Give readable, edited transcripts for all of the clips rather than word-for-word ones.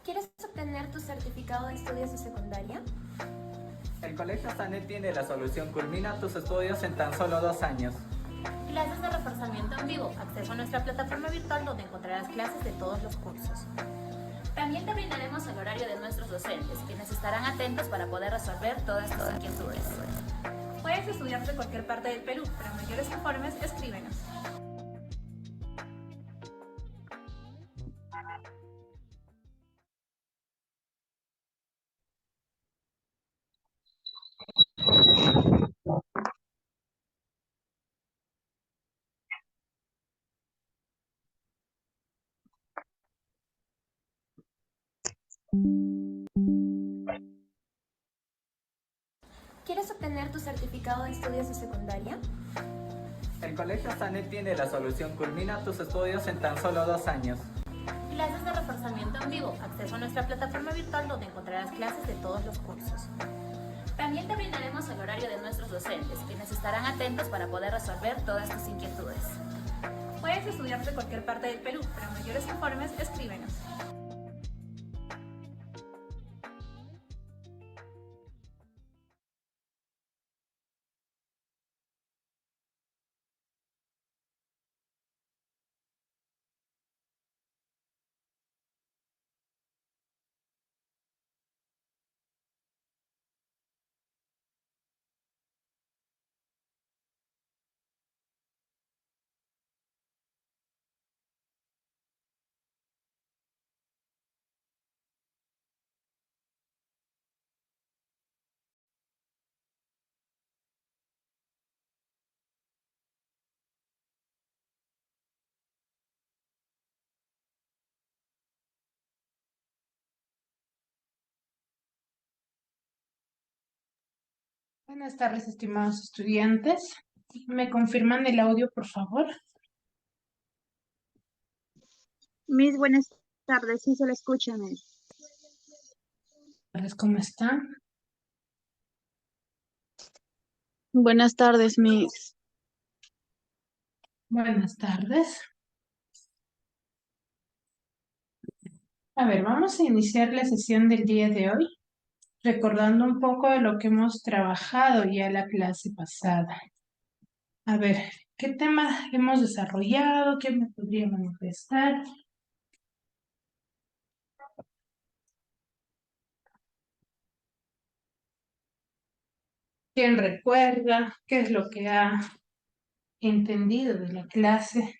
¿Quieres obtener tu certificado de estudios de secundaria? El Colegio Sanet tiene la solución. Culmina tus estudios en tan solo 2 años. Clases de reforzamiento en vivo, acceso a nuestra plataforma virtual donde encontrarás clases de todos los cursos. También te brindaremos el horario de nuestros docentes, quienes estarán atentos para poder resolver todas tus inquietudes. Puedes estudiar de cualquier parte del Perú. Para mayores informes, escríbenos. ¿Quieres obtener tu certificado de estudios de secundaria? El Colegio Sanet tiene la solución. Culmina tus estudios en tan solo 2 años. Clases de reforzamiento en vivo, acceso a nuestra plataforma virtual donde encontrarás clases de todos los cursos. También te brindaremos el horario de nuestros docentes, quienes estarán atentos para poder resolver todas tus inquietudes. Puedes estudiar de cualquier parte del Perú. Para mayores informes, escríbenos. Buenas tardes, estimados estudiantes. ¿Me confirman el audio, por favor? Miss, buenas tardes, sí se le escucha, Miss. ¿Cómo están? Buenas tardes, Miss. Buenas tardes. A ver, vamos a iniciar la sesión del día de hoy, recordando un poco de lo que hemos trabajado ya la clase pasada. A ver, ¿qué tema hemos desarrollado? ¿Quién me podría manifestar? ¿Quién recuerda qué es lo que ha entendido de la clase?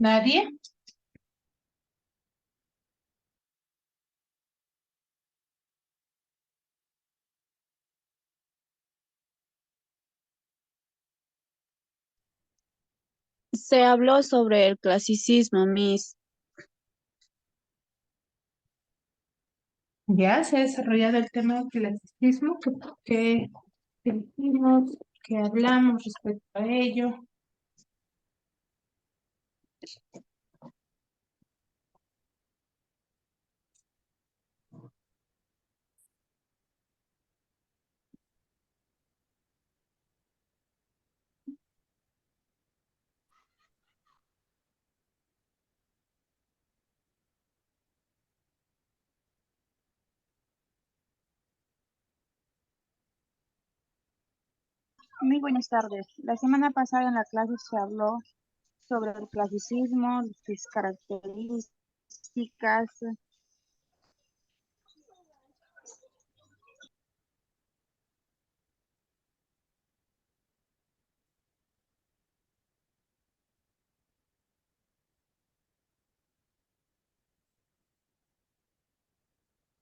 ¿Nadie? Se habló sobre el clasicismo, Miss. Ya se ha desarrollado el tema del clasicismo, que dijimos, que hablamos respecto a ello. Muy buenas tardes. La semana pasada en la clase se habló sobre el clasicismo, sus características.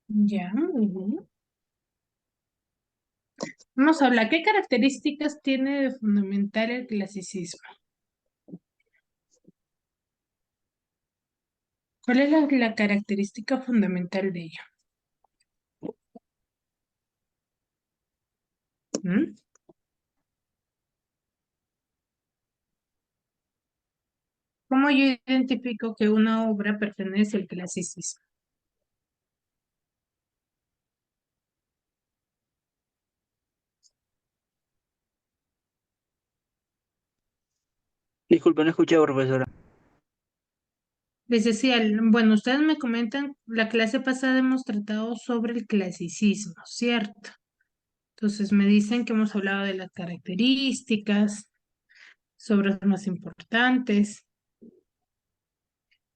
Ya, muy bien. Vamos a hablar, ¿qué características tiene de fundamental el clasicismo? ¿Cuál es la característica fundamental de ello? ¿Mm? ¿Cómo yo identifico que una obra pertenece al clasicismo? Disculpe, no escuché, profesora. Les decía, bueno, ustedes me comentan, la clase pasada hemos tratado sobre el clasicismo, ¿cierto? Entonces me dicen que hemos hablado de las características, sobre los más importantes.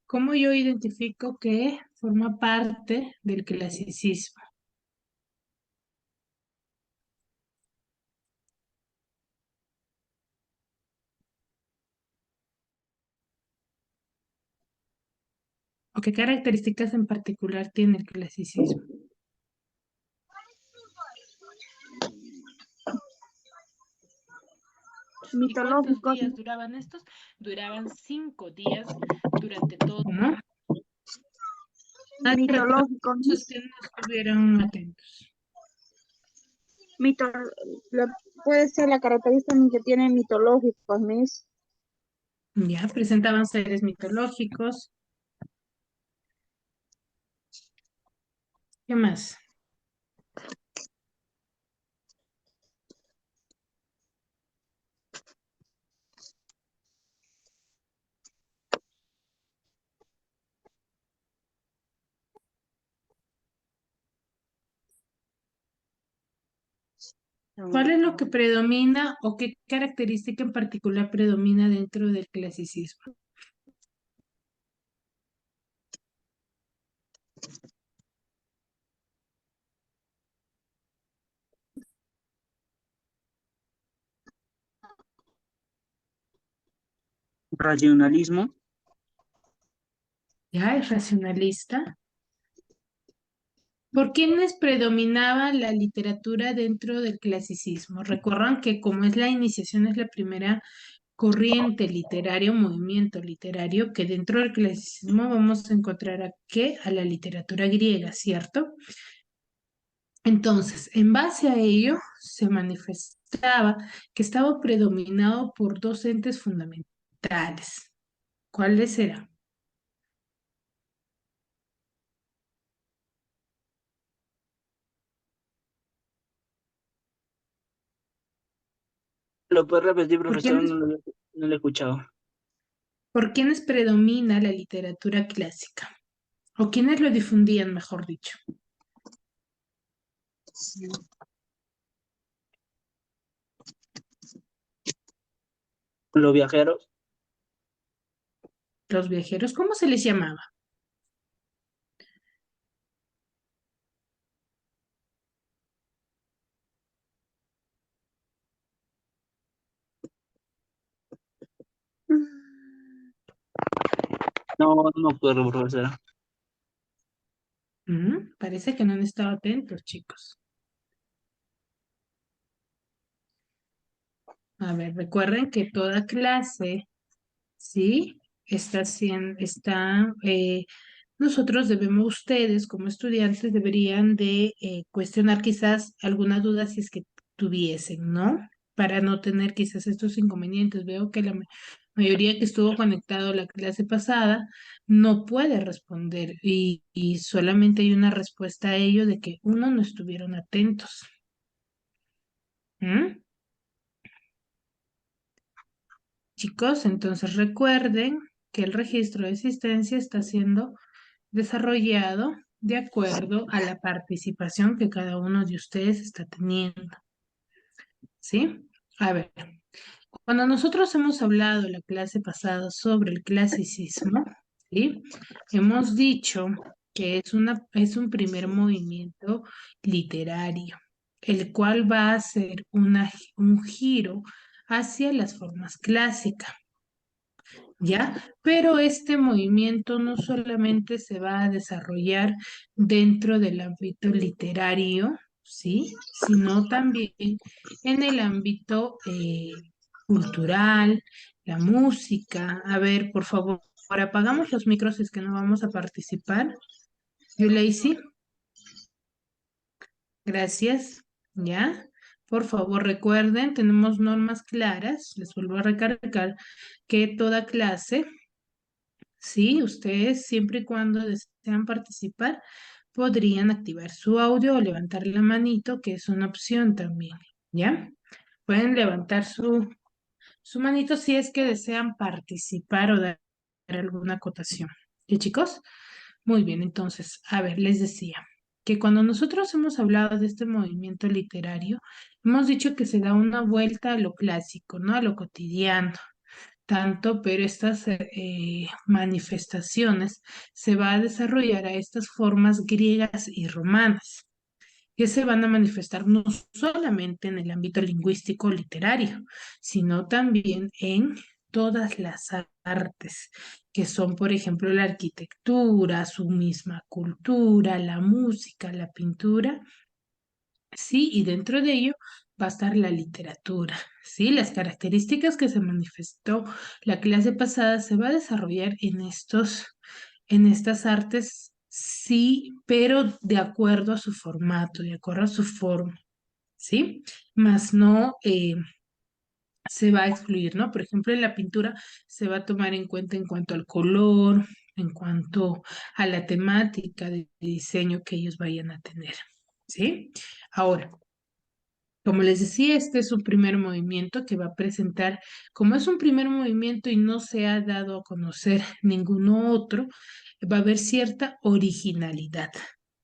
¿Cómo yo identifico que forma parte del clasicismo? ¿O qué características en particular tiene el clasicismo? ¿Y cuántos Mitológicos, días duraban estos? Duraban 5 días durante todo. ¿Cómo? Nadie recuerda mitológicos, esos que no estuvieron atentos. mito- puede ser la característica que tiene mitológicos, Miss. Ya, presentaban seres mitológicos. ¿Qué más? ¿Cuál es lo que predomina o qué característica en particular predomina dentro del clasicismo? Racionalismo. Ya, es racionalista. ¿Por quiénes predominaba la literatura dentro del clasicismo? Recuerdan que como es la iniciación, es la primera corriente literaria, un movimiento literario, que dentro del clasicismo vamos a encontrar a qué? A la literatura griega, ¿cierto? Entonces, en base a ello, se manifestaba que estaba predominado por dos entes fundamentales. ¿Cuáles eran? ¿Lo puede repetir, ¿Por profesor? quiénes, No lo he escuchado. por quiénes predomina la literatura clásica? ¿O quiénes lo difundían, mejor dicho? Los viajeros. Los viajeros, ¿cómo se les llamaba? No, no me acuerdo, profesora. Parece que no han estado atentos, chicos. A ver, recuerden que toda clase, ¿sí? Nosotros debemos, ustedes como estudiantes deberían de cuestionar quizás alguna duda si es que tuviesen, ¿no? Para no tener quizás estos inconvenientes. Veo que la mayoría que estuvo conectado a la clase pasada no puede responder y solamente hay una respuesta a ello de que uno no estuvieron atentos. ¿Mm? Chicos, entonces recuerden que el registro de asistencia está siendo desarrollado de acuerdo a la participación que cada uno de ustedes está teniendo. ¿Sí? A ver, cuando nosotros hemos hablado la clase pasada sobre el clasicismo, ¿sí? Hemos dicho que es un primer movimiento literario, el cual va a hacer un giro hacia las formas clásicas. ¿Ya? Pero este movimiento no solamente se va a desarrollar dentro del ámbito literario, ¿sí? Sino también en el ámbito cultural, la música. A ver, por favor, ahora apagamos los micros si es que no vamos a participar. Yuleisi, gracias. ¿Ya? Por favor, recuerden, tenemos normas claras. Les vuelvo a recalcar que toda clase. Sí, ustedes siempre y cuando desean participar, podrían activar su audio o levantar la manito, que es una opción también, ¿ya? Pueden levantar su manito si es que desean participar o dar alguna acotación. ¿Qué, chicos? Muy bien, entonces, a ver, les decía que cuando nosotros hemos hablado de este movimiento literario, hemos dicho que se da una vuelta a lo clásico, ¿no? A lo cotidiano, tanto, pero estas manifestaciones se va a desarrollar a estas formas griegas y romanas que se van a manifestar no solamente en el ámbito lingüístico literario, sino también en todas las artes, que son, por ejemplo, la arquitectura, su misma cultura, la música, la pintura, sí, y dentro de ello va a estar la literatura, sí, las características que se manifestó la clase pasada se va a desarrollar en estas artes, sí, pero de acuerdo a su formato, de acuerdo a su forma, ¿sí? Más no se va a excluir, ¿no? Por ejemplo, en la pintura se va a tomar en cuenta en cuanto al color, en cuanto a la temática de diseño que ellos vayan a tener, ¿sí? Ahora, como les decía, este es un primer movimiento que va a presentar, como es un primer movimiento y no se ha dado a conocer ninguno otro, va a haber cierta originalidad,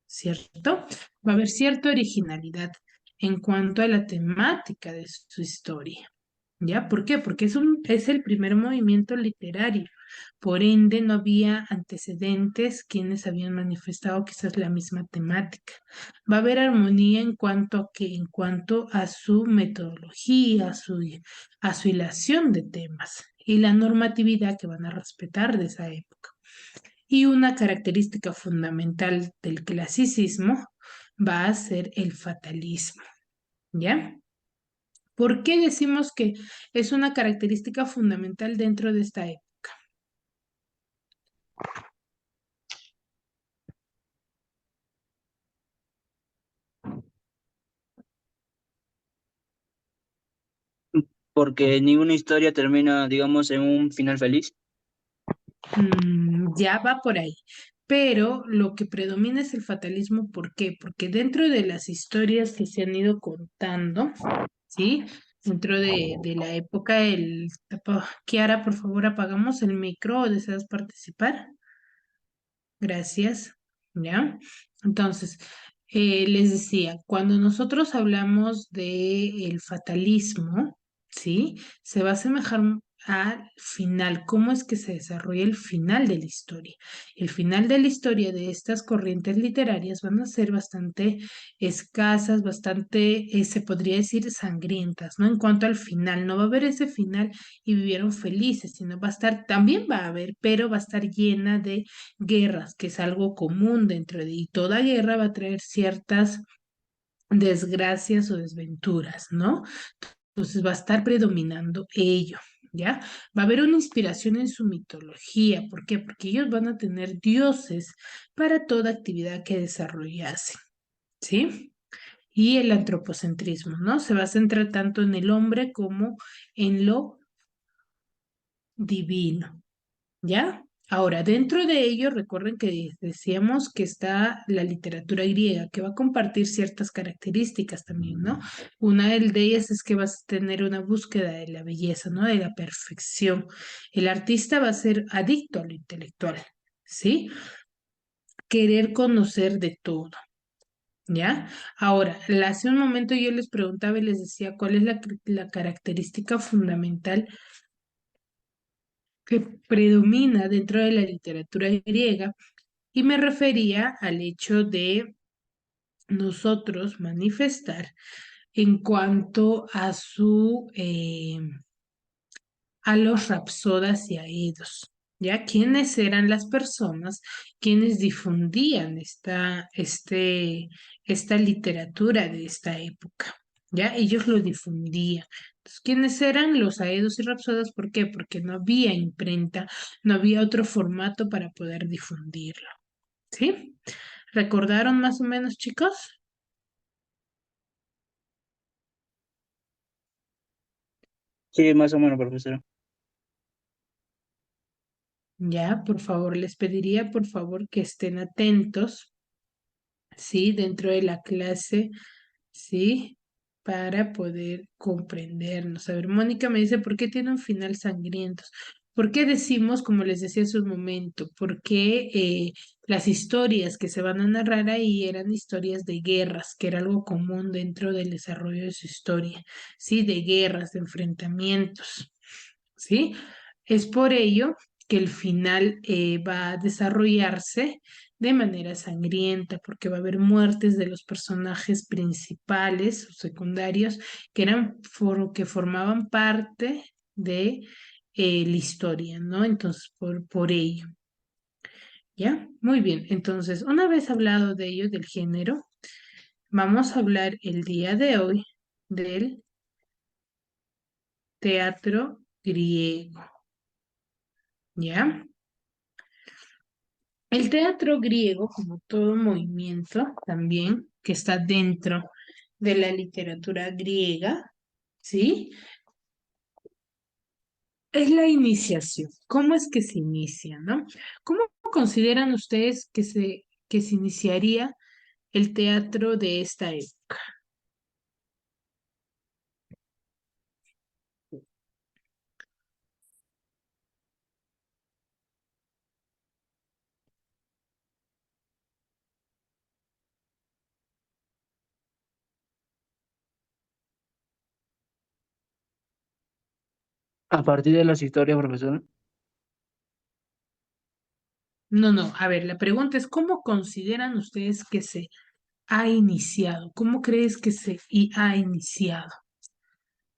¿cierto? Va a haber cierta originalidad en cuanto a la temática de su historia. ¿Ya? ¿Por qué? Porque es el primer movimiento literario. Por ende, no había antecedentes quienes habían manifestado quizás la misma temática. Va a haber armonía en cuanto a su metodología, a su hilación de temas y la normatividad que van a respetar de esa época. Y una característica fundamental del clasicismo va a ser el fatalismo. ¿Ya? ¿Por qué decimos que es una característica fundamental dentro de esta época? Porque ninguna historia termina, digamos, en un final feliz. Ya va por ahí. Pero lo que predomina es el fatalismo. ¿Por qué? Porque dentro de las historias que se han ido contando, ¿sí? Dentro de la época, Kiara, por favor, apagamos el micro o deseas participar. Gracias. ¿Ya? Entonces, les decía, cuando nosotros hablamos de el fatalismo, ¿sí? Se va a asemejar al final, cómo es que se desarrolla el final de la historia. El final de la historia de estas corrientes literarias van a ser bastante escasas, bastante, se podría decir, sangrientas, ¿no? En cuanto al final, no va a haber ese final y vivieron felices, sino va a estar, también va a haber, pero va a estar llena de guerras, que es algo común dentro de, y toda guerra va a traer ciertas desgracias o desventuras, ¿no? Entonces va a estar predominando ello, ¿ya? Va a haber una inspiración en su mitología, ¿por qué? Porque ellos van a tener dioses para toda actividad que desarrollasen, ¿sí? Y el antropocentrismo, ¿no? Se va a centrar tanto en el hombre como en lo divino. ¿Ya? Ahora, dentro de ello, recuerden que decíamos que está la literatura griega, que va a compartir ciertas características también, ¿no? Una de ellas es que vas a tener una búsqueda de la belleza, ¿no? De la perfección. El artista va a ser adicto a lo intelectual, ¿sí? Querer conocer de todo. ¿Ya? Ahora, hace un momento yo les preguntaba y les decía cuál es la característica fundamental que predomina dentro de la literatura griega y me refería al hecho de nosotros manifestar en cuanto a a los rapsodas y aedos, ¿ya? ¿Quiénes eran las personas quienes difundían esta literatura de esta época? ¿Ya? Ellos lo difundían. Entonces, ¿quiénes eran los aedos y rapsodas? ¿Por qué? Porque no había imprenta, no había otro formato para poder difundirlo. ¿Sí? ¿Recordaron más o menos, chicos? Sí, más o menos, profesora. Ya, por favor, les pediría, por favor, que estén atentos, ¿sí? Dentro de la clase, ¿sí? para poder comprendernos. A ver, Mónica me dice, ¿por qué tiene un final sangriento? ¿Por qué decimos, como les decía hace un momento, por qué las historias que se van a narrar ahí eran historias de guerras, que era algo común dentro del desarrollo de su historia, ¿sí? De guerras, de enfrentamientos, ¿sí? Es por ello que el final va a desarrollarse de manera sangrienta, porque va a haber muertes de los personajes principales o secundarios que formaban parte de la historia, ¿no? Entonces, por ello, ¿ya? Muy bien, entonces, una vez hablado de ello, del género, vamos a hablar el día de hoy del teatro griego, ¿ya? El teatro griego, como todo movimiento también que está dentro de la literatura griega, ¿sí? Es la iniciación. ¿Cómo es que se inicia, no? ¿Cómo consideran ustedes que se iniciaría el teatro de esta época? A partir de las historias, profesor. No, no, a ver, la pregunta es, ¿cómo consideran ustedes que se ha iniciado? ¿Cómo crees que ha iniciado?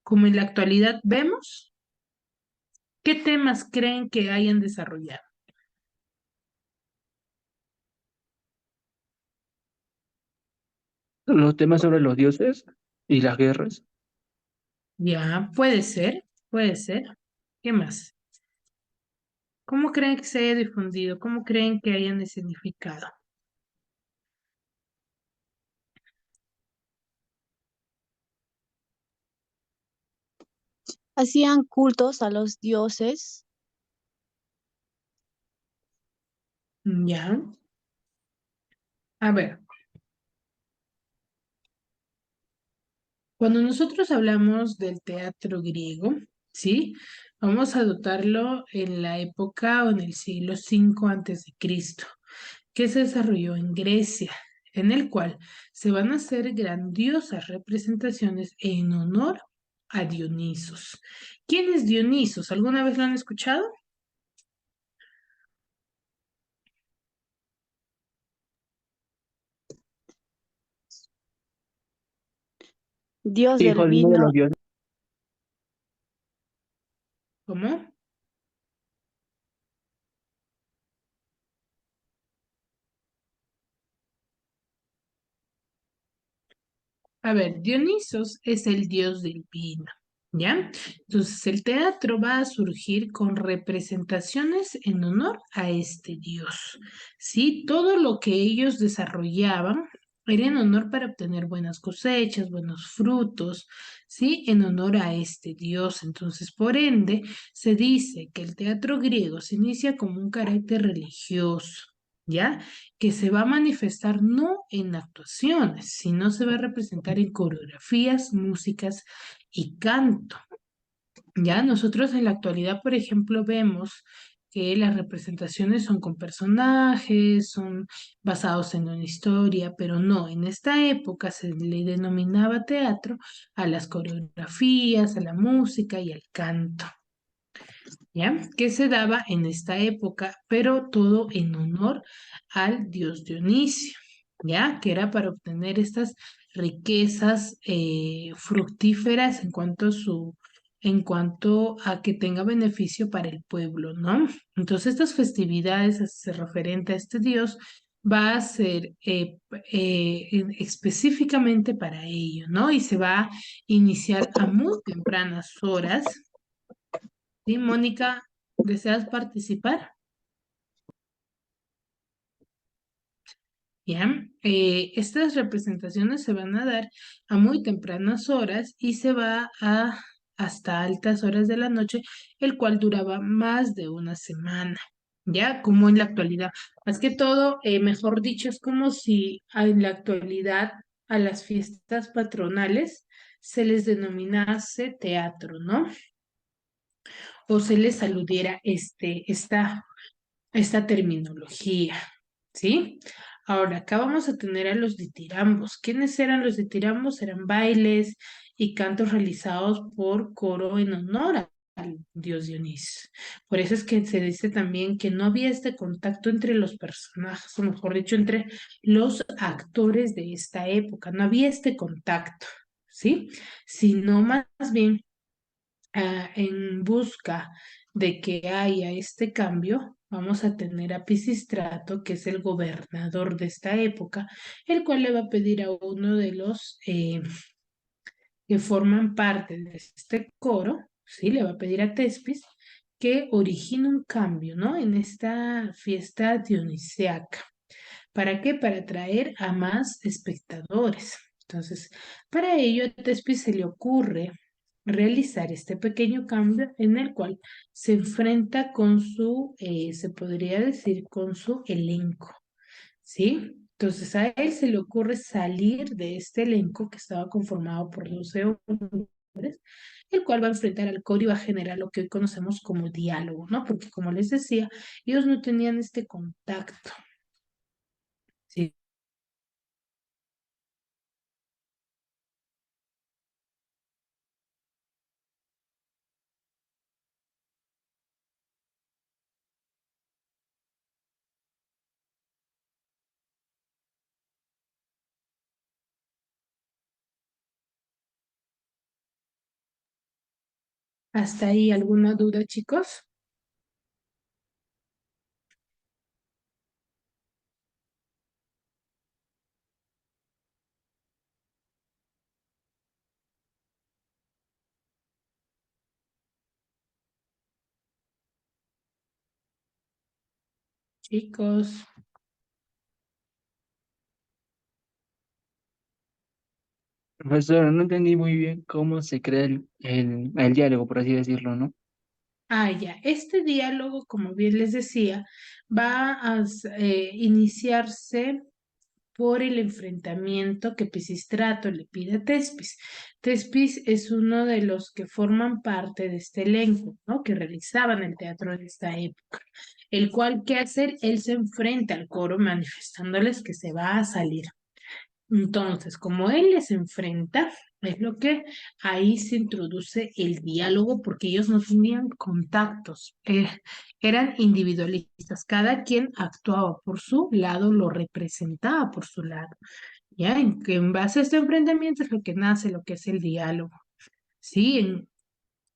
Como en la actualidad vemos, ¿qué temas creen que hayan desarrollado? Los temas sobre los dioses y las guerras. Ya, puede ser, puede ser. ¿Qué más? ¿Cómo creen que se haya difundido? ¿Cómo creen que hayan significado? Hacían cultos a los dioses. Ya. A ver, cuando nosotros hablamos del teatro griego, ¿sí? Vamos a dotarlo en la época o en el siglo V antes de Cristo, que se desarrolló en Grecia, en el cual se van a hacer grandiosas representaciones en honor a Dionisos. ¿Quién es Dionisos? ¿Alguna vez lo han escuchado? Dios Hijo del de uno de vino. los dioses. ¿Cómo? A ver, Dionisos es el dios del vino, ¿ya? Entonces el teatro va a surgir con representaciones en honor a este dios, ¿sí? Todo lo que ellos desarrollaban era en honor para obtener buenas cosechas, buenos frutos, ¿sí? En honor a este dios. Entonces, por ende, se dice que el teatro griego se inicia como un carácter religioso, ¿ya? Que se va a manifestar no en actuaciones, sino se va a representar en coreografías, músicas y canto. Ya nosotros en la actualidad, por ejemplo, vemos que las representaciones son con personajes, son basados en una historia, pero no, en esta época se le denominaba teatro a las coreografías, a la música y al canto. ¿Ya? Que se daba en esta época, pero todo en honor al dios Dionisio, ¿ya? Que era para obtener estas riquezas fructíferas en cuanto a que tenga beneficio para el pueblo, ¿no? Entonces, estas festividades referente a este dios va a ser específicamente para ello, ¿no? Y se va a iniciar a muy tempranas horas. Sí, Mónica, ¿deseas participar? Ya, estas representaciones se van a dar a muy tempranas horas y se va a hasta altas horas de la noche, el cual duraba más de una semana, ya, como en la actualidad. Más que todo, mejor dicho, es como si en la actualidad a las fiestas patronales se les denominase teatro, ¿no? O se les aludiera esta terminología, ¿sí? Ahora, acá vamos a tener a los ditirambos. ¿Quiénes eran los ditirambos? Eran bailes y cantos realizados por coro en honor al dios Dionisio. Por eso es que se dice también que no había este contacto entre los personajes, o mejor dicho, entre los actores de esta época. No había este contacto, ¿sí? Sino más bien en busca de que haya este cambio, vamos a tener a Pisístrato, que es el gobernador de esta época, el cual le va a pedir a uno de los que forman parte de este coro, ¿sí? Le va a pedir a Tespis que origine un cambio, ¿no? En esta fiesta dionisiaca. ¿Para qué? Para atraer a más espectadores. Entonces, para ello a Tespis se le ocurre realizar este pequeño cambio en el cual se enfrenta con se podría decir, con su elenco, ¿sí? Entonces a él se le ocurre salir de este elenco que estaba conformado por 12 hombres, el cual va a enfrentar al coro y va a generar lo que hoy conocemos como diálogo, ¿no? Porque como les decía, ellos no tenían este contacto, ¿sí? ¿Hasta ahí alguna duda, chicos? Chicos. Profesor, no entendí muy bien cómo se crea el diálogo, por así decirlo, ¿no? Ah, ya. Este diálogo, como bien les decía, va a iniciarse por el enfrentamiento que Pisístrato le pide a Tespis. Tespis es uno de los que forman parte de este elenco, ¿no? Que realizaban el teatro en esta época, el cual, ¿qué hacer? Él se enfrenta al coro manifestándoles que se va a salir. Entonces, como él les enfrenta, es lo que ahí se introduce el diálogo porque ellos no tenían contactos, eran individualistas, cada quien actuaba por su lado, lo representaba por su lado. Ya, en base a este enfrentamiento es lo que nace, lo que es el diálogo. Sí,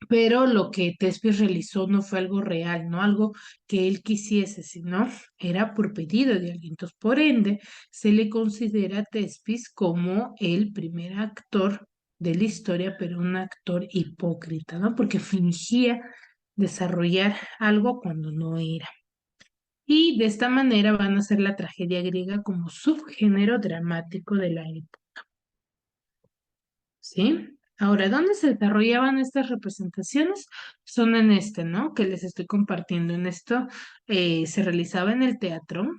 pero lo que Tespis realizó no fue algo real, no algo que él quisiese, sino era por pedido de alguien. Entonces, por ende, se le considera a Tespis como el primer actor de la historia, pero un actor hipócrita, ¿no? Porque fingía desarrollar algo cuando no era. Y de esta manera van a ser la tragedia griega como subgénero dramático de la época. ¿Sí? Ahora, ¿dónde se desarrollaban estas representaciones? Son en este, ¿no? Que les estoy compartiendo. En esto se realizaba en el teatro,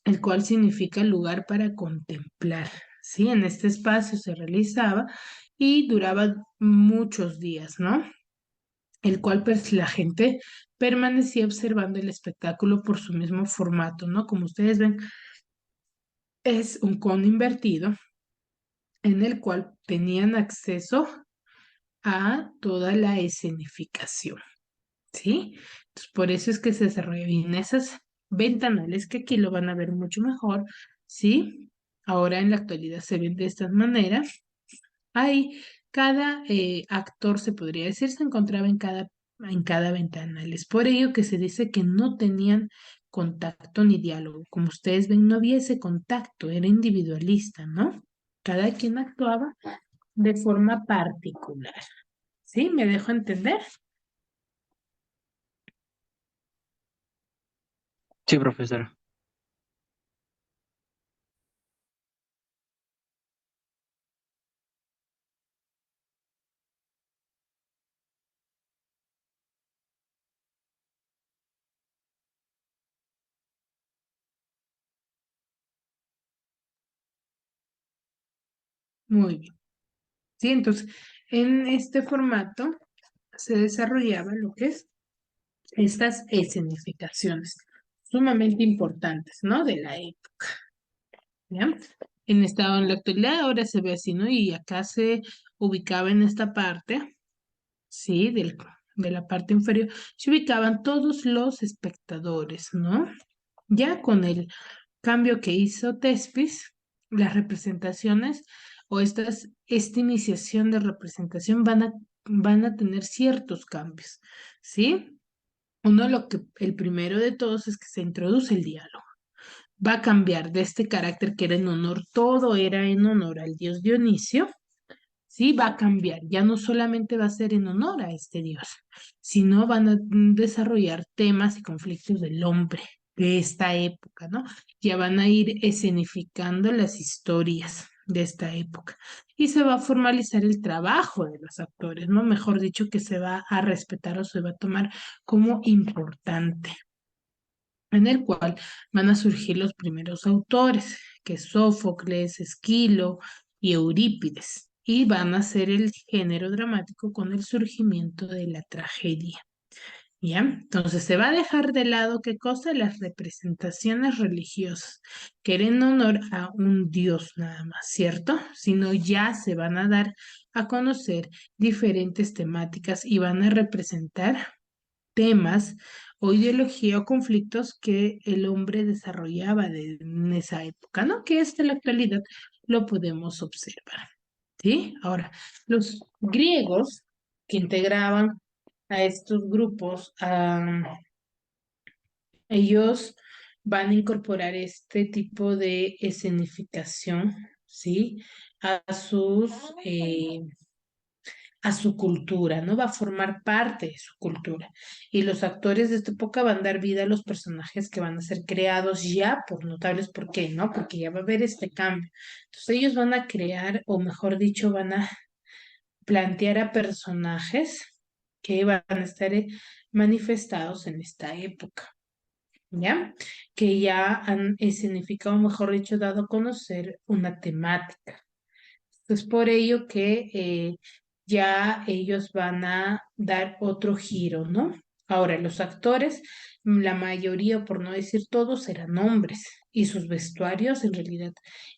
el cual significa lugar para contemplar, ¿sí? En este espacio se realizaba y duraba muchos días, ¿no? El cual pues la gente permanecía observando el espectáculo por su mismo formato, ¿no? Como ustedes ven, es un cono invertido en el cual tenían acceso a toda la escenificación, ¿sí? Entonces, por eso es que se desarrolla bien esas ventanales que aquí lo van a ver mucho mejor, ¿sí? Ahora en la actualidad se ven de esta manera. Ahí cada actor, se podría decir, se encontraba en cada ventanal. Es por ello que se dice que no tenían contacto ni diálogo. Como ustedes ven, no había ese contacto, era individualista, ¿no? Cada quien actuaba de forma particular. ¿Sí? ¿Me dejo entender? Sí, profesor. Muy bien. ¿sí? Entonces, en este formato se desarrollaba lo que es estas escenificaciones sumamente importantes, ¿no? De la época, ¿ya? En la actualidad ahora se ve así, ¿no? Y acá se ubicaba en esta parte, ¿sí? De la parte inferior, se ubicaban todos los espectadores, ¿no? Ya con el cambio que hizo Tespis, las representaciones o esta iniciación de representación van a tener ciertos cambios, ¿sí? El primero de todos es que se introduce el diálogo. Va a cambiar de este carácter que era en honor, todo era en honor al dios Dionisio, sí, va a cambiar. Ya no solamente va a ser en honor a este dios, sino van a desarrollar temas y conflictos del hombre de esta época, ¿no? Ya van a ir escenificando las historias de esta época y se va a formalizar el trabajo de los actores, ¿no? Mejor dicho, que se va a respetar o se va a tomar como importante, en el cual van a surgir los primeros autores, que es Sófocles, Esquilo y Eurípides, y van a ser el género dramático con el surgimiento de la tragedia. ¿Ya? Entonces se va a dejar de lado qué cosa, las representaciones religiosas, que eran en honor a un dios nada más, ¿cierto? Sino ya se van a dar a conocer diferentes temáticas y van a representar temas o ideología o conflictos que el hombre desarrollaba en esa época, ¿no? Que hasta la actualidad lo podemos observar, ¿sí? Ahora, los griegos que integraban a estos grupos, ellos van a incorporar este tipo de escenificación, ¿sí? A sus a su cultura, ¿no? Va a formar parte de su cultura. Y los actores de esta época van a dar vida a los personajes que van a ser creados ya por notables. ¿Por qué? ¿No? Porque ya va a haber este cambio. Entonces ellos van a crear, o mejor dicho, van a plantear a personajes que van a estar manifestados en esta época. ¿Ya? Que ya han significado, mejor dicho, dado a conocer una temática. Es por ello que ya ellos van a dar otro giro, ¿no? Ahora, los actores, la mayoría, por no decir todos, eran hombres y sus vestuarios en realidad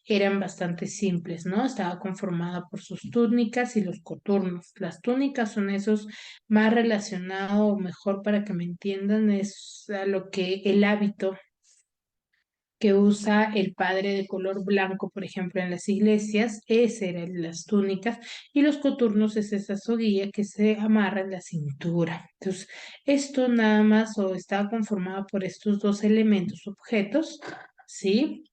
eran bastante simples, ¿no? Estaba conformada por sus túnicas y los coturnos. Las túnicas son esos más relacionados, o mejor para que me entiendan, es a lo que el hábito que usa el padre de color blanco, por ejemplo, en las iglesias, ese eran las túnicas, y los coturnos es esa soguilla que se amarra en la cintura. Entonces, esto nada más o está conformado por estos dos elementos, objetos, ¿sí?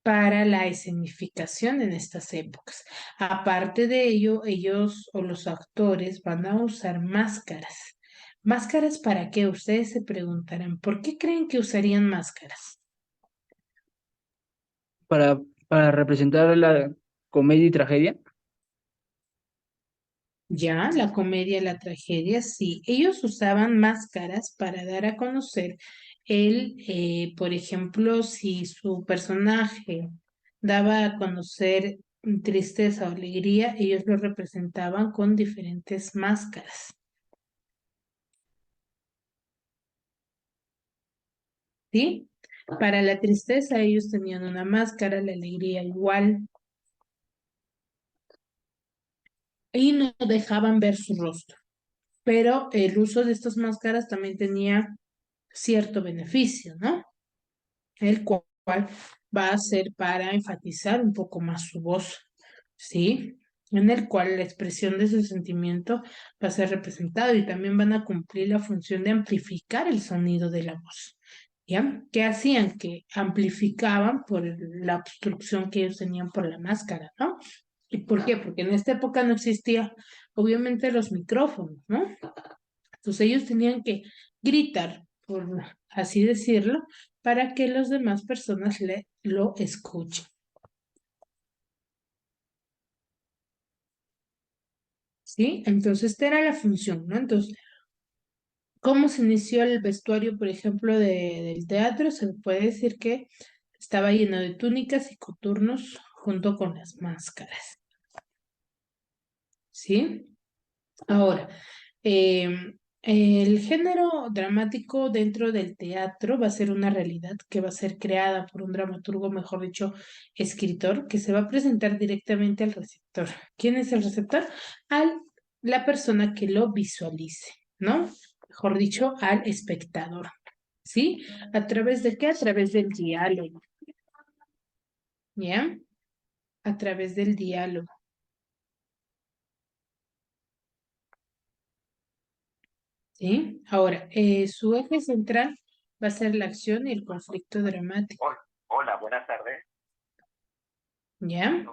Para la escenificación en estas épocas. Aparte de ello, ellos o los actores van a usar máscaras. ¿Máscaras para qué? Ustedes se preguntarán, ¿por qué creen que usarían máscaras? Para, para representar la comedia y tragedia. Ya, la comedia, la tragedia, sí. Ellos usaban máscaras para dar a conocer por ejemplo, si su personaje daba a conocer tristeza o alegría, ellos lo representaban con diferentes máscaras, ¿sí? Para la tristeza ellos tenían una máscara, la alegría igual, y no dejaban ver su rostro. Pero el uso de estas máscaras también tenía cierto beneficio, ¿no? El cual va a ser para enfatizar un poco más su voz, ¿sí? En el cual la expresión de su sentimiento va a ser representado y también van a cumplir la función de amplificar el sonido de la voz, ¿ya? ¿Qué hacían? Que amplificaban por la obstrucción que ellos tenían por la máscara, ¿no? ¿Y por qué? Porque en esta época no existía, obviamente, los micrófonos, ¿no? Entonces ellos tenían que gritar, por así decirlo, para que las demás personas lo escuchen. ¿Sí? Entonces esta era la función, ¿no? Entonces, ¿cómo se inició el vestuario, por ejemplo, del teatro? Se puede decir que estaba lleno de túnicas y coturnos junto con las máscaras. ¿sí? Ahora, el género dramático dentro del teatro va a ser una realidad que va a ser creada por un dramaturgo, mejor dicho, escritor, que se va a presentar directamente al receptor. ¿Quién es el receptor? La persona que lo visualice, ¿no? Mejor dicho, al espectador, ¿sí? ¿A través de qué? A través del diálogo, ¿ya? A través del diálogo. ¿Sí? Ahora, su eje central va a ser la acción y el conflicto dramático. Hola, buenas tardes. ¿Ya?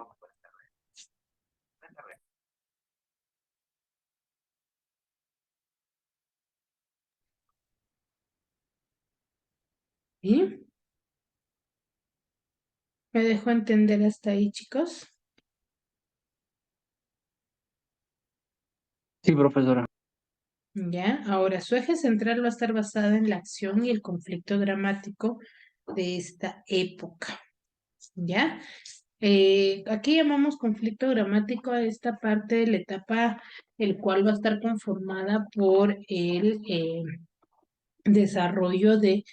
¿Sí? ¿Me dejo entender hasta ahí, chicos? Sí, profesora. ¿Ya? Ahora, su eje central va a estar basado en la acción y el conflicto dramático de esta época. ¿Ya? Aquí llamamos conflicto dramático a esta parte de la etapa, el cual va a estar conformada por el desarrollo de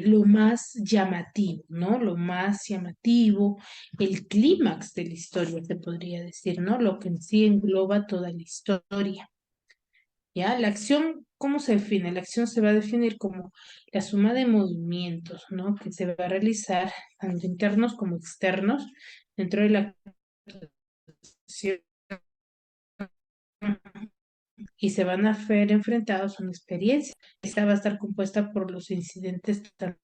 lo más llamativo, ¿no? Lo más llamativo, el clímax de la historia, se podría decir, ¿no? Lo que en sí engloba toda la historia. ¿Ya? La acción, ¿cómo se define? La acción se va a definir como la suma de movimientos, ¿no? Que se va a realizar tanto internos como externos dentro de la acción y se van a ver enfrentados a una experiencia. Esta va a estar compuesta por los incidentes tanto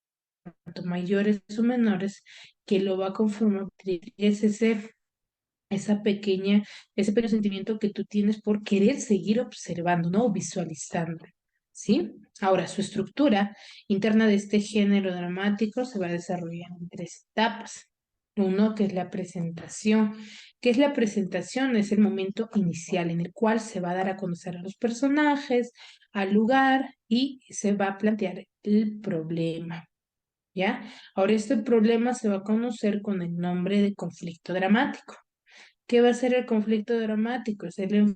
mayores o menores que lo va a conformar. Es esa pequeña, ese pequeño sentimiento que tú tienes por querer seguir observando, ¿no? O visualizando, ¿sí? Ahora, su estructura interna de este género dramático se va a desarrollar en tres etapas. Uno, que es la presentación. ¿Qué es la presentación? Es el momento inicial en el cual se va a dar a conocer a los personajes, al lugar y se va a plantear el problema. ¿Ya? Ahora este problema se va a conocer con el nombre de conflicto dramático. ¿Qué va a ser el conflicto dramático? Es el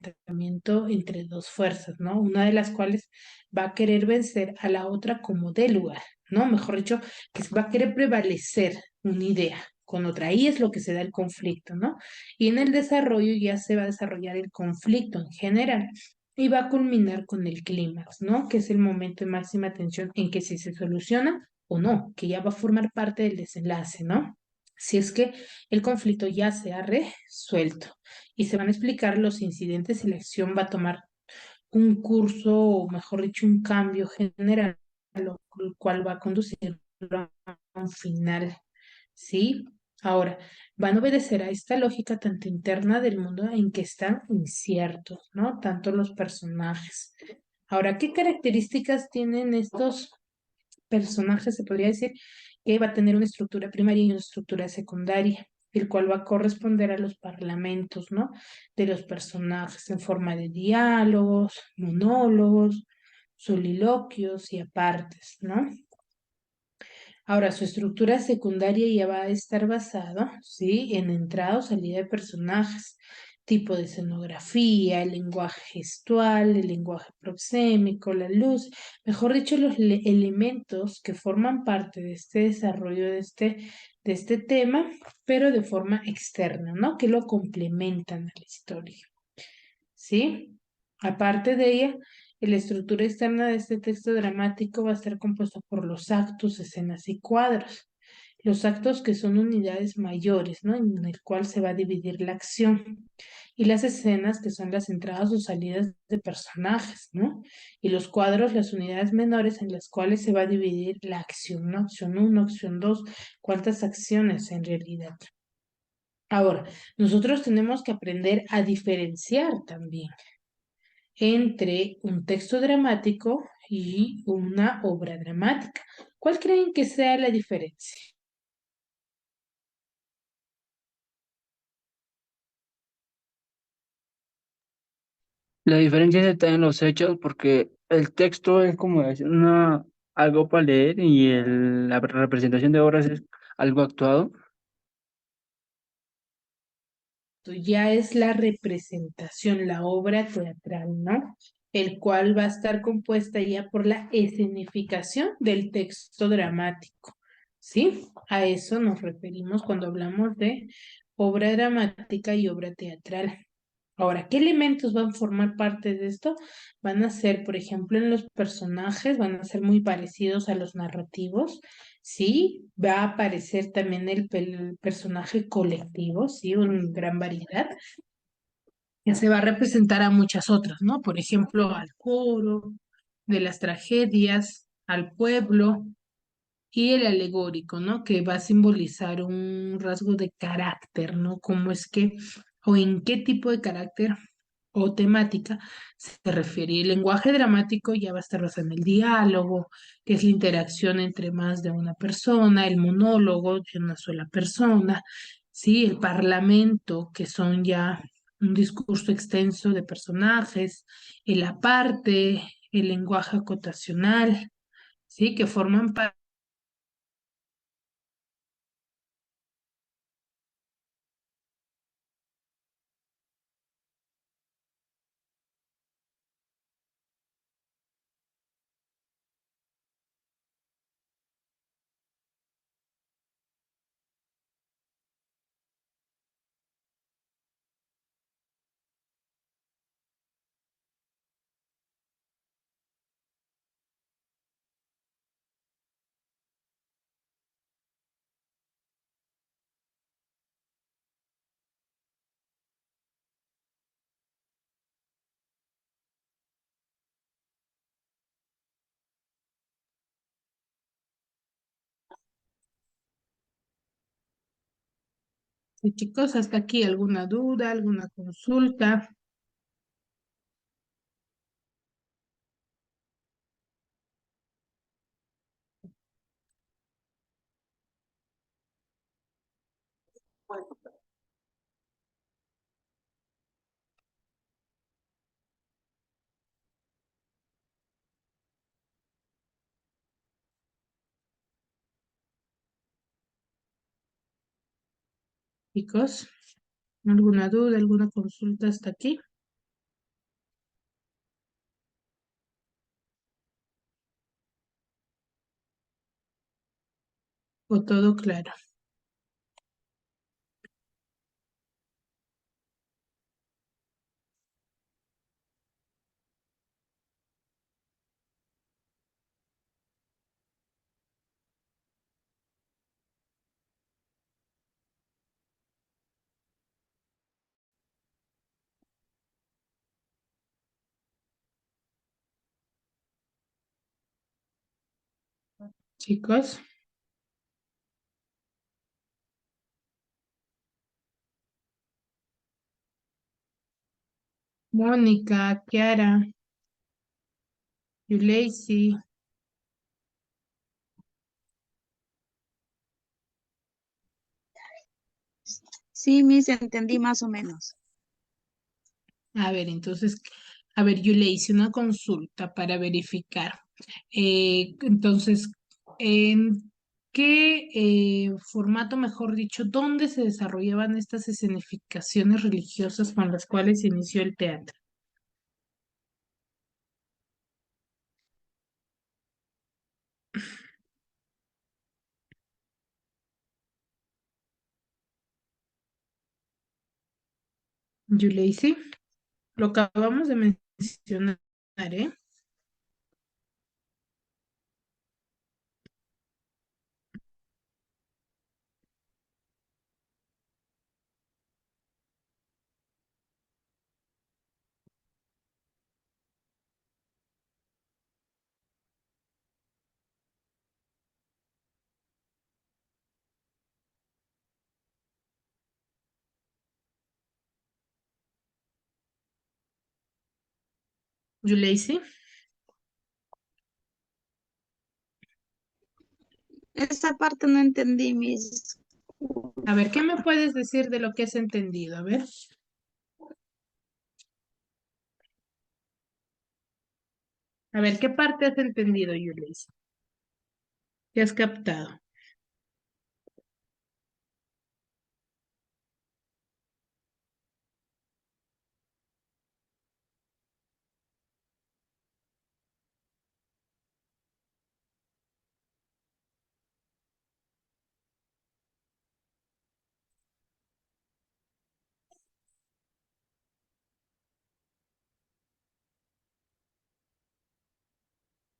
enfrentamiento entre dos fuerzas, ¿no? Una de las cuales va a querer vencer a la otra como de lugar, ¿no? Mejor dicho, que va a querer prevalecer una idea con otra. Ahí es lo que se da el conflicto, ¿no? Y en el desarrollo ya se va a desarrollar el conflicto en general y va a culminar con el clímax, ¿no? Que es el momento de máxima tensión en que si se soluciona o no, que ya va a formar parte del desenlace, ¿no? Si es que el conflicto ya se ha resuelto y se van a explicar los incidentes y la acción va a tomar un curso, o mejor dicho, un cambio general, lo cual va a conducirlo a un final, ¿sí? Ahora, van a obedecer a esta lógica tanto interna del mundo en que están inciertos, ¿no? Tanto los personajes. Ahora, ¿qué características tienen estos personaje se podría decir que va a tener una estructura primaria y una estructura secundaria, el cual va a corresponder a los parlamentos, ¿no? De los personajes en forma de diálogos, monólogos, soliloquios y apartes, ¿no? Ahora, su estructura secundaria ya va a estar basada, ¿sí? En entrada o salida de personajes, tipo de escenografía, el lenguaje gestual, el lenguaje proxémico, la luz, mejor dicho, los elementos que forman parte de este desarrollo de este tema, pero de forma externa, ¿no? Que lo complementan a la historia, ¿sí? Aparte de ella, la estructura externa de este texto dramático va a estar compuesta por los actos, escenas y cuadros. Los actos que son unidades mayores, ¿no? En el cual se va a dividir la acción. Y las escenas que son las entradas o salidas de personajes, ¿no? Y los cuadros, las unidades menores en las cuales se va a dividir la acción, ¿no? Acción 1, acción 2, cuántas acciones en realidad. Ahora, nosotros tenemos que aprender a diferenciar también entre un texto dramático y una obra dramática. ¿Cuál creen que sea la diferencia? La diferencia está en los hechos porque el texto es como decir algo para leer y la representación de obras es algo actuado. ya es la representación, la obra teatral, ¿no? El cual va a estar compuesta ya por la escenificación del texto dramático, ¿sí? A eso nos referimos cuando hablamos de obra dramática y obra teatral. Ahora, ¿qué elementos van a formar parte de esto? Van a ser, por ejemplo, en los personajes, van a ser muy parecidos a los narrativos, ¿sí? Va a aparecer también el personaje colectivo, ¿sí? Una gran variedad, que se va a representar a muchas otras, ¿no? Por ejemplo, al coro, de las tragedias, al pueblo y el alegórico, ¿no? Que va a simbolizar un rasgo de carácter, ¿no? Cómo es que, o en qué tipo de carácter o temática se refiere. Y el lenguaje dramático ya va a estar basado en el diálogo, que es la interacción entre más de una persona, el monólogo de una sola persona, ¿sí? El parlamento, que son ya un discurso extenso de personajes, el aparte, el lenguaje acotacional, ¿sí? Que forman parte. Sí, chicos, hasta aquí alguna duda, alguna consulta. Chicos, ¿alguna duda, alguna consulta hasta aquí? ¿O todo claro? Chicos, Mónica, Kiara, Yuleisi. Sí, Miss, entendí más o menos. A ver, entonces, a ver, yo le hice una consulta para verificar. Entonces, ¿en qué formato, mejor dicho, dónde se desarrollaban estas escenificaciones religiosas con las cuales se inició el teatro? Yuleisi, lo acabamos de mencionar, ¿eh? Yuleisi, Esa parte no entendí, Miss. a ver, ¿qué me puedes decir de lo que has entendido? A ver. A ver, ¿qué parte has entendido, Yuleisi? ¿Qué has captado?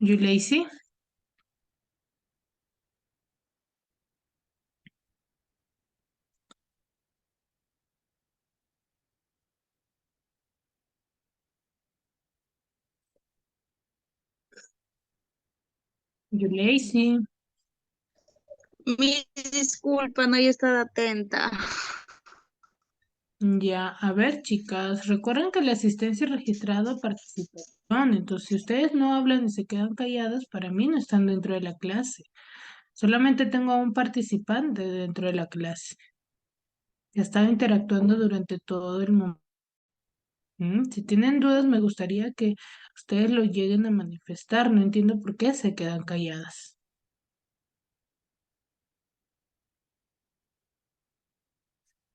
Yuleisi, Yuleisi. Mi disculpa, no he estado atenta. Ya, a ver, chicas, recuerden que la asistencia registrada participación, entonces si ustedes no hablan y se quedan calladas, para mí no están dentro de la clase. Solamente tengo a un participante dentro de la clase que ha estado interactuando durante todo el momento. Si tienen dudas, me gustaría que ustedes lo lleguen a manifestar. No entiendo por qué se quedan calladas.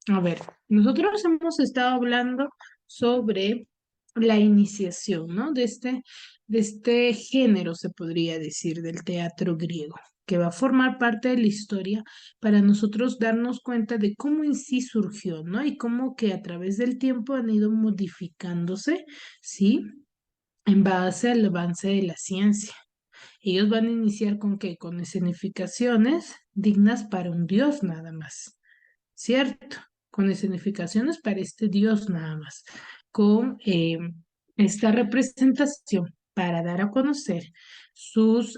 A ver, nosotros hemos estado hablando sobre la iniciación, ¿no? De este género, se podría decir, del teatro griego, que va a formar parte de la historia para nosotros darnos cuenta de cómo en sí surgió, ¿no? Y cómo que a través del tiempo han ido modificándose, ¿sí? En base al avance de la ciencia. Ellos van a iniciar con qué? Con escenificaciones dignas para un dios nada más. ¿Cierto? Con escenificaciones para este Dios nada más, con esta representación para dar a conocer sus,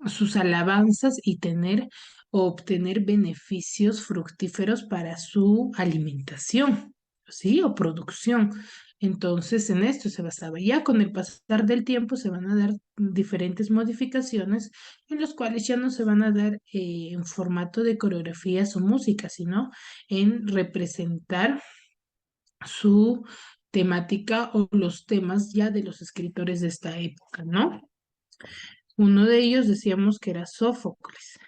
sus alabanzas y tener o obtener beneficios fructíferos para su alimentación, ¿sí? O producción. Entonces, en esto se basaba. Ya con el pasar del tiempo se van a dar diferentes modificaciones en los cuales ya no se van a dar en formato de coreografías o música, sino en representar su temática o los temas ya de los escritores de esta época, ¿no? Uno de ellos decíamos que era Sófocles.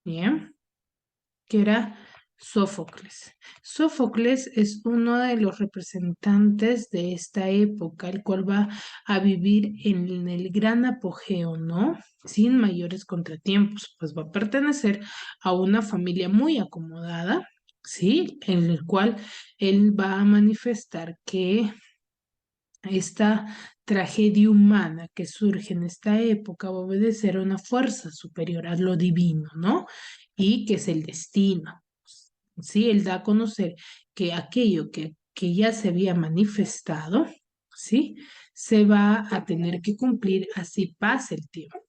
Bien, que era Sófocles. Sófocles es uno de los representantes de esta época, el cual va a vivir en el gran apogeo, ¿no? Sin mayores contratiempos, pues va a pertenecer a una familia muy acomodada, ¿sí? En el cual él va a manifestar que esta tragedia humana que surge en esta época va a obedecer a una fuerza superior a lo divino, ¿no? Y que es el destino. Sí, él da a conocer que aquello que ya se había manifestado, ¿sí? Se va a tener que cumplir así pase el tiempo.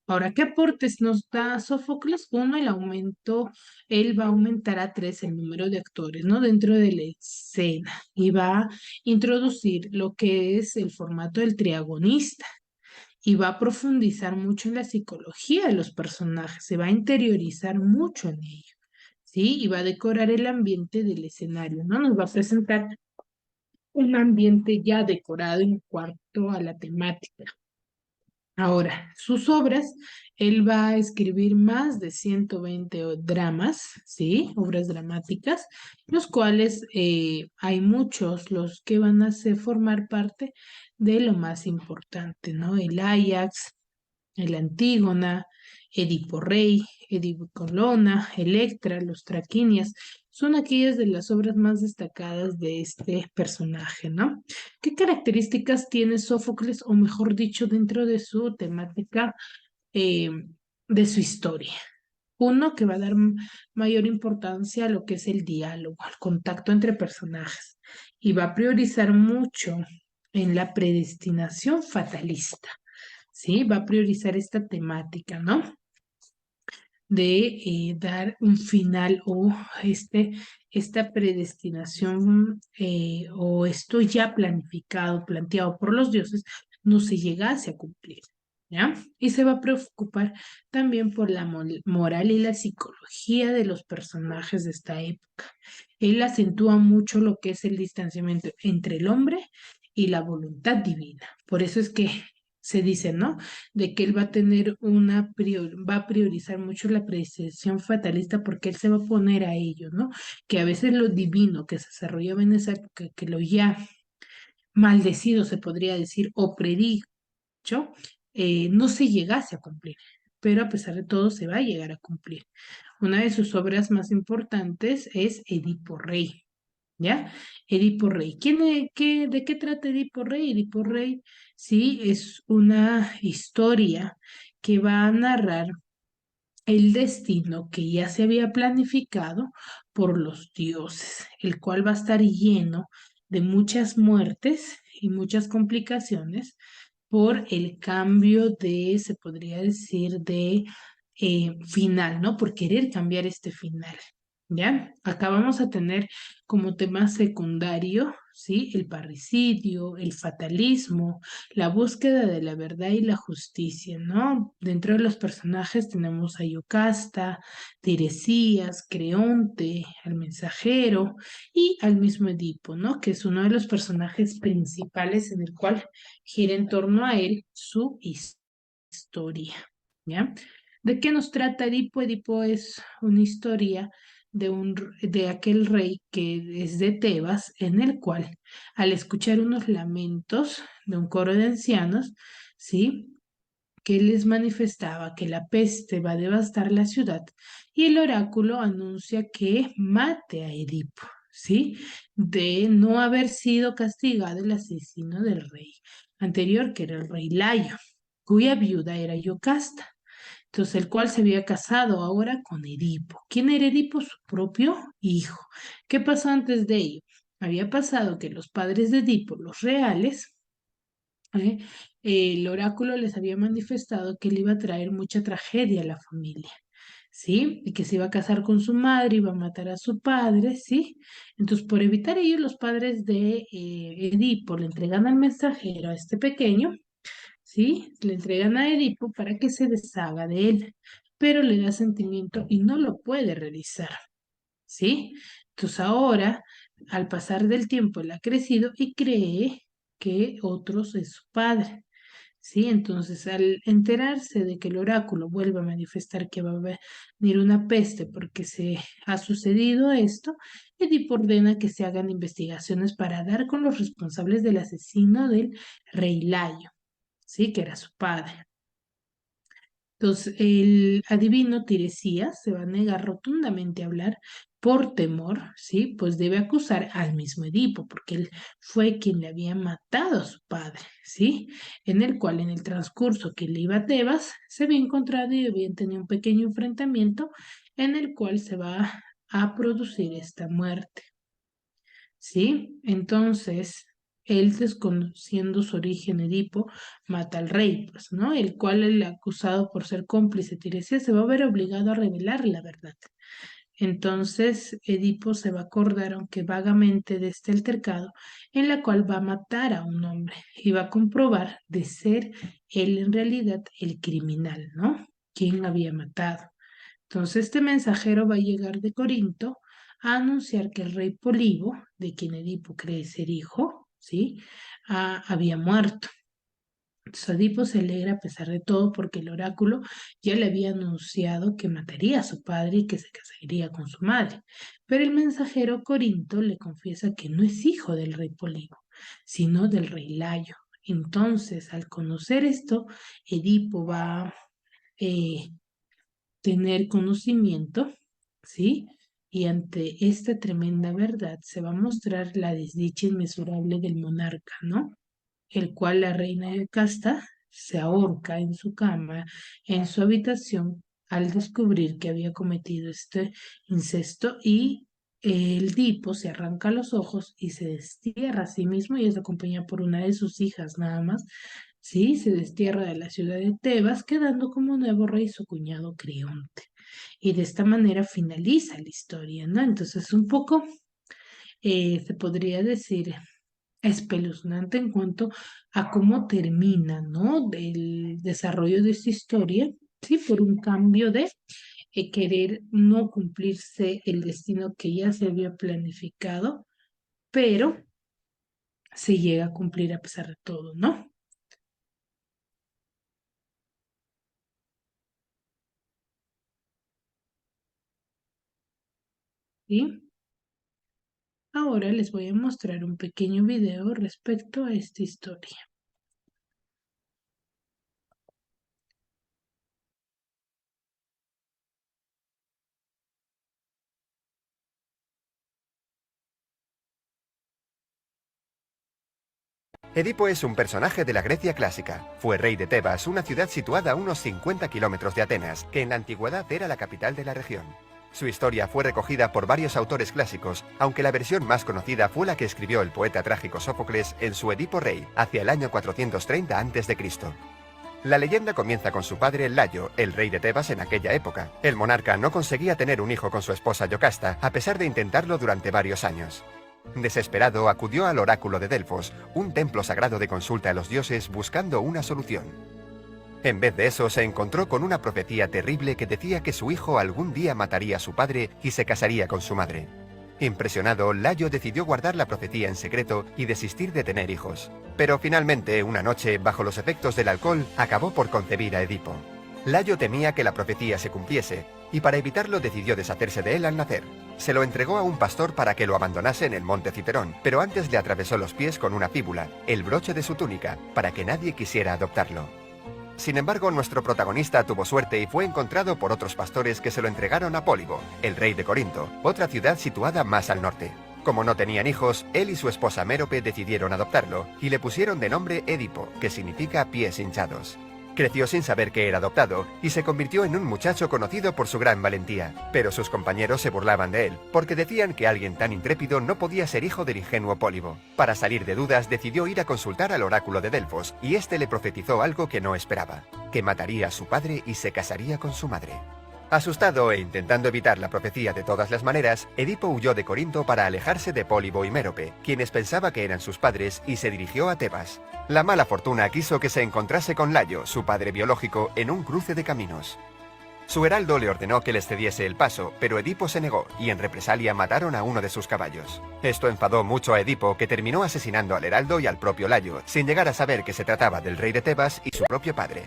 Ahora, ¿qué aportes nos da Sófocles? Uno, el aumento, él va a aumentar a tres el número de actores, ¿no? Dentro de la escena y va a introducir lo que es el formato del triagonista y va a profundizar mucho en la psicología de los personajes, se va a interiorizar mucho en ello, ¿sí? Y va a decorar el ambiente del escenario, ¿no? Nos va a presentar un ambiente ya decorado en cuanto a la temática. Ahora, sus obras, él va a escribir más de 120 dramas, ¿sí? Obras dramáticas, los cuales hay muchos los que van a formar parte de lo más importante, ¿no? El Ajax, el Antígona, Edipo Rey, Edipo Colonna, Electra, los Traquinias, son aquellas de las obras más destacadas de este personaje, ¿no? ¿Qué características tiene Sófocles, o mejor dicho, dentro de su temática, eh, de su historia? Uno, que va a dar mayor importancia a lo que es el diálogo, al contacto entre personajes, y va a priorizar mucho en la predestinación fatalista. ¿Sí? Va a priorizar esta temática, ¿no? De dar un final o esta predestinación o esto ya planificado, planteado por los dioses, no se llegase a cumplir, ¿ya? Y se va a preocupar también por la moral y la psicología de los personajes de esta época. Él acentúa mucho lo que es el distanciamiento entre el hombre y la voluntad divina. Por eso es que se dice, ¿no? De que él va a tener va a priorizar mucho la predestinación fatalista porque él se va a poner a ello, ¿no? Que a veces lo divino que se desarrollaba en esa época, que lo ya maldecido se podría decir, o predicho, no se llegase a cumplir, pero a pesar de todo se va a llegar a cumplir. Una de sus obras más importantes es Edipo Rey. ¿Ya? Edipo Rey. ¿De qué trata Edipo Rey? Edipo Rey, sí, es una historia que va a narrar el destino que ya se había planificado por los dioses, el cual va a estar lleno de muchas muertes y muchas complicaciones por el cambio de, se podría decir, de final, ¿no? Por querer cambiar este final. ¿Ya? Acá vamos a tener como tema secundario, ¿sí? El parricidio, el fatalismo, la búsqueda de la verdad y la justicia, ¿no? Dentro de los personajes tenemos a Yocasta, Tiresías, Creonte, al mensajero y al mismo Edipo, ¿no? Que es uno de los personajes principales en el cual gira en torno a él su historia, ¿ya? ¿De qué nos trata Edipo? Edipo es una historia de aquel rey que es de Tebas, en el cual, al escuchar unos lamentos de un coro de ancianos, ¿sí? Que les manifestaba que la peste va a devastar la ciudad y el oráculo anuncia que mate a Edipo, ¿sí? De no haber sido castigado el asesino del rey anterior, que era el rey Layo, cuya viuda era Yocasta. Entonces, el cual se había casado ahora con Edipo. ¿Quién era Edipo? Su propio hijo. ¿Qué pasó antes de ello? Había pasado que los padres de Edipo, los reales, ¿eh? El oráculo les había manifestado que le iba a traer mucha tragedia a la familia, ¿sí? Y que se iba a casar con su madre, iba a matar a su padre, ¿sí? Entonces, por evitar ello, los padres de Edipo le entregan al mensajero a este pequeño, ¿sí? Le entregan a Edipo para que se deshaga de él, pero le da sentimiento y no lo puede realizar, ¿sí? Entonces ahora, al pasar del tiempo, él ha crecido y cree que otros es su padre, ¿sí? Entonces, al enterarse de que el oráculo vuelve a manifestar que va a venir una peste porque se ha sucedido esto, Edipo ordena que se hagan investigaciones para dar con los responsables del asesino del rey Layo, ¿sí? Que era su padre. Entonces, el adivino Tiresias se va a negar rotundamente a hablar por temor, ¿sí? Pues debe acusar al mismo Edipo, porque él fue quien le había matado a su padre, ¿sí? En el cual, en el transcurso que le iba a Tebas, se había encontrado y habían tenido un pequeño enfrentamiento en el cual se va a producir esta muerte. ¿Sí? Entonces, él desconociendo su origen, Edipo, mata al rey, pues, ¿no? El cual el acusado por ser cómplice Tiresias se va a ver obligado a revelar la verdad. Entonces, Edipo se va a acordar, aunque vagamente, de este altercado, en la cual va a matar a un hombre y va a comprobar de ser él en realidad el criminal, ¿no? ¿Quién había matado? Entonces este mensajero va a llegar de Corinto a anunciar que el rey Polibo, de quien Edipo cree ser hijo, ¿sí? Había muerto. Entonces Edipo se alegra a pesar de todo porque el oráculo ya le había anunciado que mataría a su padre y que se casaría con su madre. Pero el mensajero Corinto le confiesa que no es hijo del rey Polibo, sino del rey Layo. Entonces, al conocer esto, Edipo va a tener conocimiento, ¿sí? Y ante esta tremenda verdad se va a mostrar la desdicha inmesurable del monarca, ¿no? El cual la reina de casta se ahorca en su cama, en su habitación, al descubrir que había cometido este incesto y el Edipo se arranca los ojos y se destierra a sí mismo y es acompañado por una de sus hijas nada más. Sí, se destierra de la ciudad de Tebas, quedando como nuevo rey su cuñado Creonte. Y de esta manera finaliza la historia, ¿no? Entonces, un poco, se podría decir, espeluznante en cuanto a cómo termina, ¿no? El desarrollo de esta historia, ¿sí? Por un cambio de querer no cumplirse el destino que ya se había planificado, pero se llega a cumplir a pesar de todo, ¿no? ¿Sí? Ahora les voy a mostrar un pequeño video respecto a esta historia. Edipo es un personaje de la Grecia clásica. Fue rey de Tebas, una ciudad situada a unos 50 kilómetros de Atenas, que en la antigüedad era la capital de la región. Su historia fue recogida por varios autores clásicos, aunque la versión más conocida fue la que escribió el poeta trágico Sófocles en su Edipo Rey, hacia el año 430 a.C. La leyenda comienza con su padre Layo, el rey de Tebas en aquella época. El monarca no conseguía tener un hijo con su esposa Yocasta, a pesar de intentarlo durante varios años. Desesperado, acudió al oráculo de Delfos, un templo sagrado de consulta a los dioses, buscando una solución. En vez de eso, se encontró con una profecía terrible que decía que su hijo algún día mataría a su padre y se casaría con su madre. Impresionado, Layo decidió guardar la profecía en secreto y desistir de tener hijos. Pero finalmente, una noche, bajo los efectos del alcohol, acabó por concebir a Edipo. Layo temía que la profecía se cumpliese, y para evitarlo decidió deshacerse de él al nacer. Se lo entregó a un pastor para que lo abandonase en el monte Citerón, pero antes le atravesó los pies con una fíbula, el broche de su túnica, para que nadie quisiera adoptarlo. Sin embargo, nuestro protagonista tuvo suerte y fue encontrado por otros pastores que se lo entregaron a Pólibo, el rey de Corinto, otra ciudad situada más al norte. Como no tenían hijos, él y su esposa Mérope decidieron adoptarlo, y le pusieron de nombre Edipo, que significa pies hinchados. Creció sin saber que era adoptado y se convirtió en un muchacho conocido por su gran valentía, pero sus compañeros se burlaban de él, porque decían que alguien tan intrépido no podía ser hijo del ingenuo Pólibo. Para salir de dudas, decidió ir a consultar al oráculo de Delfos, y este le profetizó algo que no esperaba, que mataría a su padre y se casaría con su madre. Asustado e intentando evitar la profecía de todas las maneras, Edipo huyó de Corinto para alejarse de Pólibo y Mérope, quienes pensaba que eran sus padres, y se dirigió a Tebas. La mala fortuna quiso que se encontrase con Layo, su padre biológico, en un cruce de caminos. Su heraldo le ordenó que les cediese el paso, pero Edipo se negó, y en represalia mataron a uno de sus caballos. Esto enfadó mucho a Edipo, que terminó asesinando al heraldo y al propio Layo, sin llegar a saber que se trataba del rey de Tebas y su propio padre.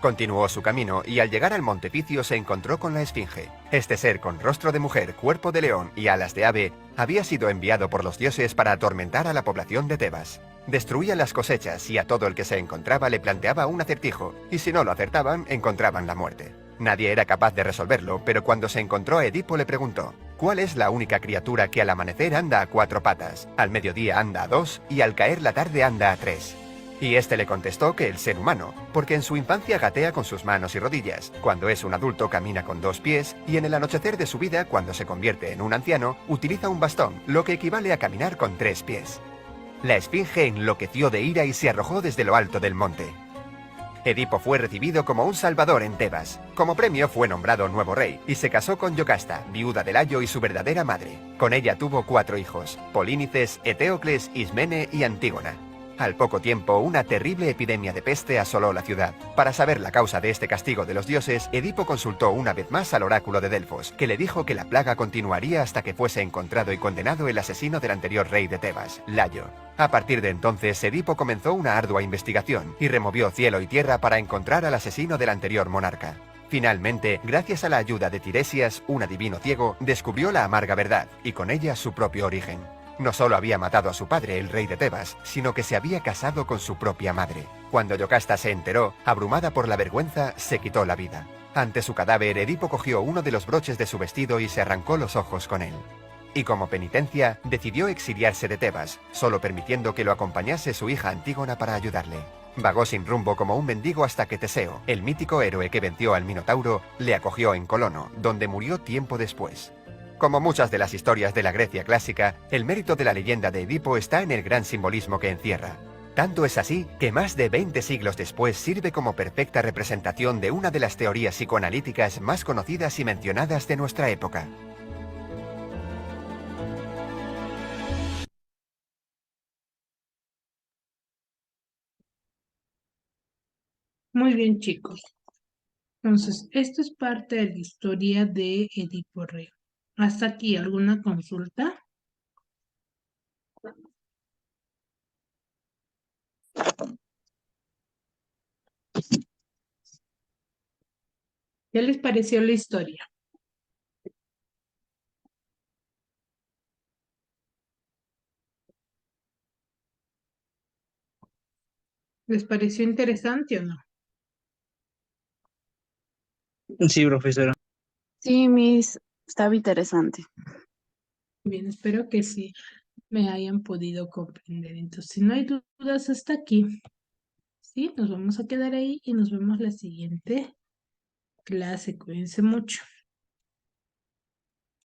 Continuó su camino y al llegar al monte Picio se encontró con la Esfinge. Este ser con rostro de mujer, cuerpo de león y alas de ave había sido enviado por los dioses para atormentar a la población de Tebas. Destruía las cosechas y a todo el que se encontraba le planteaba un acertijo, y si no lo acertaban, encontraban la muerte. Nadie era capaz de resolverlo, pero cuando se encontró a Edipo le preguntó: ¿cuál es la única criatura que al amanecer anda a 4 patas, al mediodía anda a 2 y al caer la tarde anda a 3? Y este le contestó que el ser humano, porque en su infancia gatea con sus manos y rodillas, cuando es un adulto camina con 2 pies, y en el anochecer de su vida, cuando se convierte en un anciano, utiliza un bastón, lo que equivale a caminar con 3 pies. La Esfinge enloqueció de ira y se arrojó desde lo alto del monte. Edipo fue recibido como un salvador en Tebas. Como premio fue nombrado nuevo rey, y se casó con Yocasta, viuda de Layo y su verdadera madre. Con ella tuvo 4 hijos: Polínices, Eteocles, Ismene y Antígona. Al poco tiempo, una terrible epidemia de peste asoló la ciudad. Para saber la causa de este castigo de los dioses, Edipo consultó una vez más al oráculo de Delfos, que le dijo que la plaga continuaría hasta que fuese encontrado y condenado el asesino del anterior rey de Tebas, Layo. A partir de entonces, Edipo comenzó una ardua investigación y removió cielo y tierra para encontrar al asesino del anterior monarca. Finalmente, gracias a la ayuda de Tiresias, un adivino ciego, descubrió la amarga verdad, y con ella su propio origen. No solo había matado a su padre, el rey de Tebas, sino que se había casado con su propia madre. Cuando Yocasta se enteró, abrumada por la vergüenza, se quitó la vida. Ante su cadáver, Edipo cogió uno de los broches de su vestido y se arrancó los ojos con él. Y como penitencia, decidió exiliarse de Tebas, solo permitiendo que lo acompañase su hija Antígona para ayudarle. Vagó sin rumbo como un mendigo hasta que Teseo, el mítico héroe que venció al Minotauro, le acogió en Colono, donde murió tiempo después. Como muchas de las historias de la Grecia clásica, el mérito de la leyenda de Edipo está en el gran simbolismo que encierra. Tanto es así que más de 20 siglos después sirve como perfecta representación de una de las teorías psicoanalíticas más conocidas y mencionadas de nuestra época. Muy bien, chicos. Entonces, esto es parte de la historia de Edipo Rey. Hasta aquí, ¿alguna consulta? ¿Qué les pareció la historia? ¿Les pareció interesante o no? Sí, profesora. Sí, Miss, estaba interesante. Bien, espero que sí. me hayan podido comprender. Entonces, si no hay dudas hasta aquí, ¿sí? Nos vamos a quedar ahí y nos vemos la siguiente clase. Cuídense mucho.